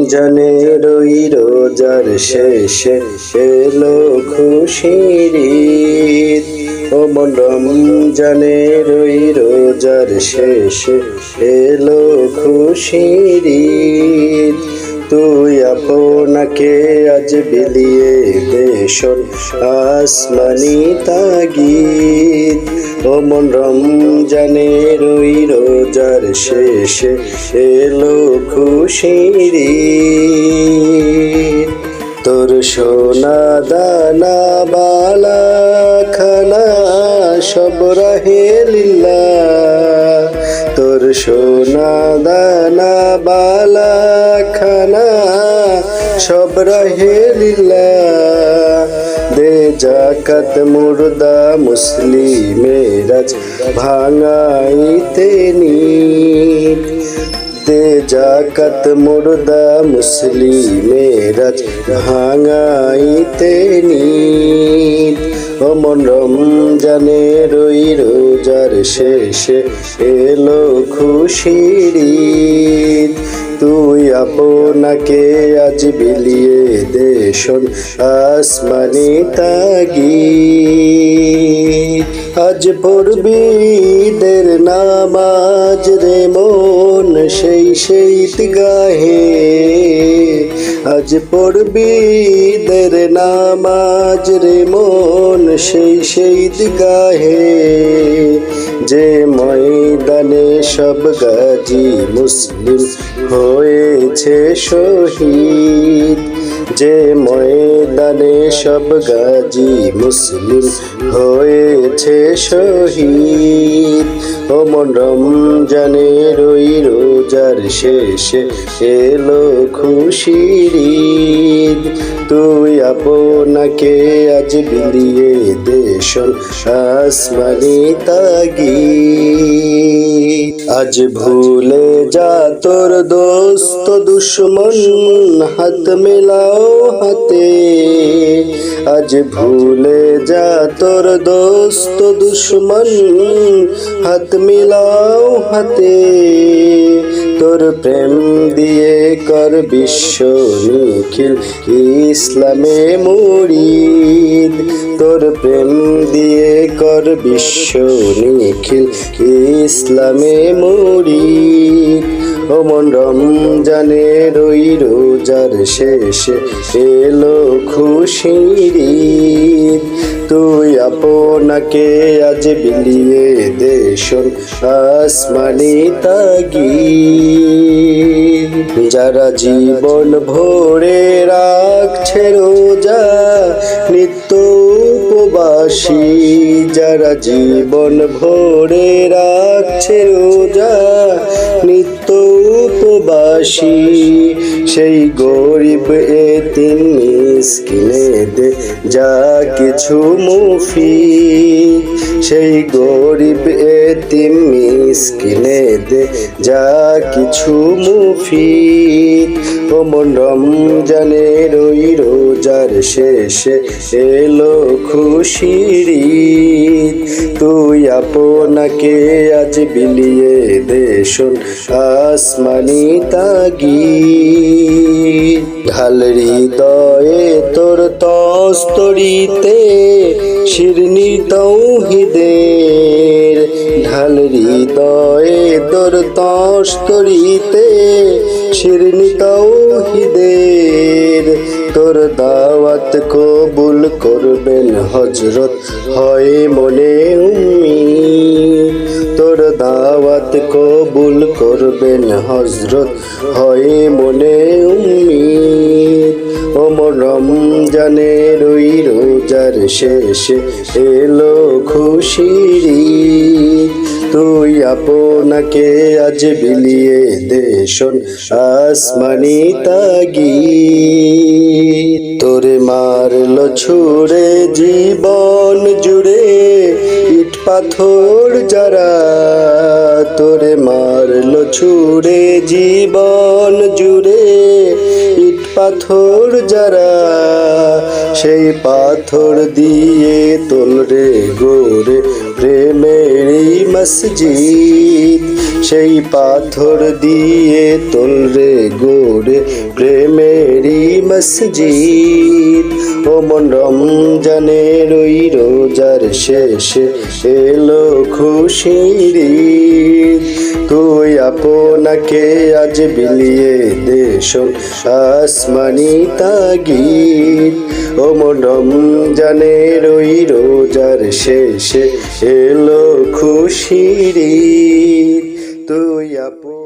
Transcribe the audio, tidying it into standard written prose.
রমজানের ওই রোজার শেষে এলো খুশির ঈদ। ও মন রমজানের ওই রোজার শেষে এলো খুশির ঈদ। তুই আপনাকে আজ বিলিয়ে দে শোন আসমানি তাগিদ। ও মন রমজানের ওই রোজার শেষে এলো খুশির ঈদ। তোর সোনা দানা বালা খানা সব রাহে লিল্লাহ। তোর সোনা দানা বালা খানা সব রাহে লিল্লাহ। দে জাকাত মুর্দা মুসলিমেরাজ ভাঙাইতে নিত। দে জাকাত মুর্দা মুসলিমেরাজ ভাঙাইতে নিত। ও মন রমজানের ওই রোজার শেষে এলো খুশির ঈদ। তুই আপনাকে আজ বিলিয়ে দে শোন আসমানি তাগিদ। আজ পড়বি ঈদের নামাজ রে মন সেই ঈদগাহে। আজ পড়বি ঈদের নামাজ রে মন সেই ঈদগাহে। যে ময়দানে সব গাজী মুসলিম হয়েছে শহীদ। যে ময়দানে সব গাজী মুসলিম হয়েছে শহীদ। ও মন রমজানের ওই রোজার শেষে এলো খুশির ঈদ। তুই আপনাকে আজ বিলিয়ে দে শোন আসমানি তাগিদ। আজ ভুলে যা তোর দোস্ত দুশ্মন হাত মেলাও হাতে। আজ ভুলে যা তোর দোস্ত দুশ্মন হাত মিলাও হাতে। তোর প্রেম দিয়ে কর বিশ্ব নিখিল ইসলামে মুরিদ। তোর প্রেম দিয়ে কর বিশ্ব নিখিল ইসলামে মুরিদ। ও মন রমজানের ওই রোজার শেষে এলো খুশির ঈদ। তুই আপনাকে আজ বিলিয়ে দে শোন আসমানি তাগিদ। যারা জীবন ভরে রাখছে রোজা নিত্য উপবাসী। যারা জীবন ভরে রাখছে রোজা নিত্য উপবাসী। সেই গরিব এতিম মিসকিনে দে যা কিছু মুফিদ। সেই গরিব এতিম মিসকিনে দে যা কিছু মুফিদ। ও মন রমজানের ওই রোজার শেষে এলো খুশির ঈদ। তুই আপনাকে আজ বিলিয়ে দে শোন আসমানি তাগিদ। ঢাল হৃদয়ে তোর তস্তরিতে শিরনি তৌহিদের। ঢাল হৃদয়ে তোর তস্তরিতে শিরনি তৌহিদের। তোর দাওয়াত কবুল করবেন হযরত হয় মনে উম্মিদ। তোর দাওয়াত কবুল করবেন হযরত হয় মনে উম্মিদ। ও মন রমজানের ওই রোজার শেষে এলো খুশির ঈদ। তুই আপনাকে আজ বিলিয়ে দে শোন আসমানি তাগিদ। তোরে মারলো ছুড়ে জীবন জুড়ে ইট পাথর যারা। তোরে মারলো ছুড়ে জীবন জুড়ে ইট পাথর যারা। সেই পাথর দিয়ে তোলরে গোরে প্রেমেরই মসজিদ। সেই পাথর দিয়ে তোলরে গোরে প্রেমেরই মসজিদ। ও মন রমজানের ওই রোজার শেষে এলো খুশির ঈদ। তুই আপনাকে আজ বিলিয়ে দে শোন আসমানি তাগিদ। ও মন রমজানের ওই রোজার শেষে এলো খুশির ঈদ। তুই আপন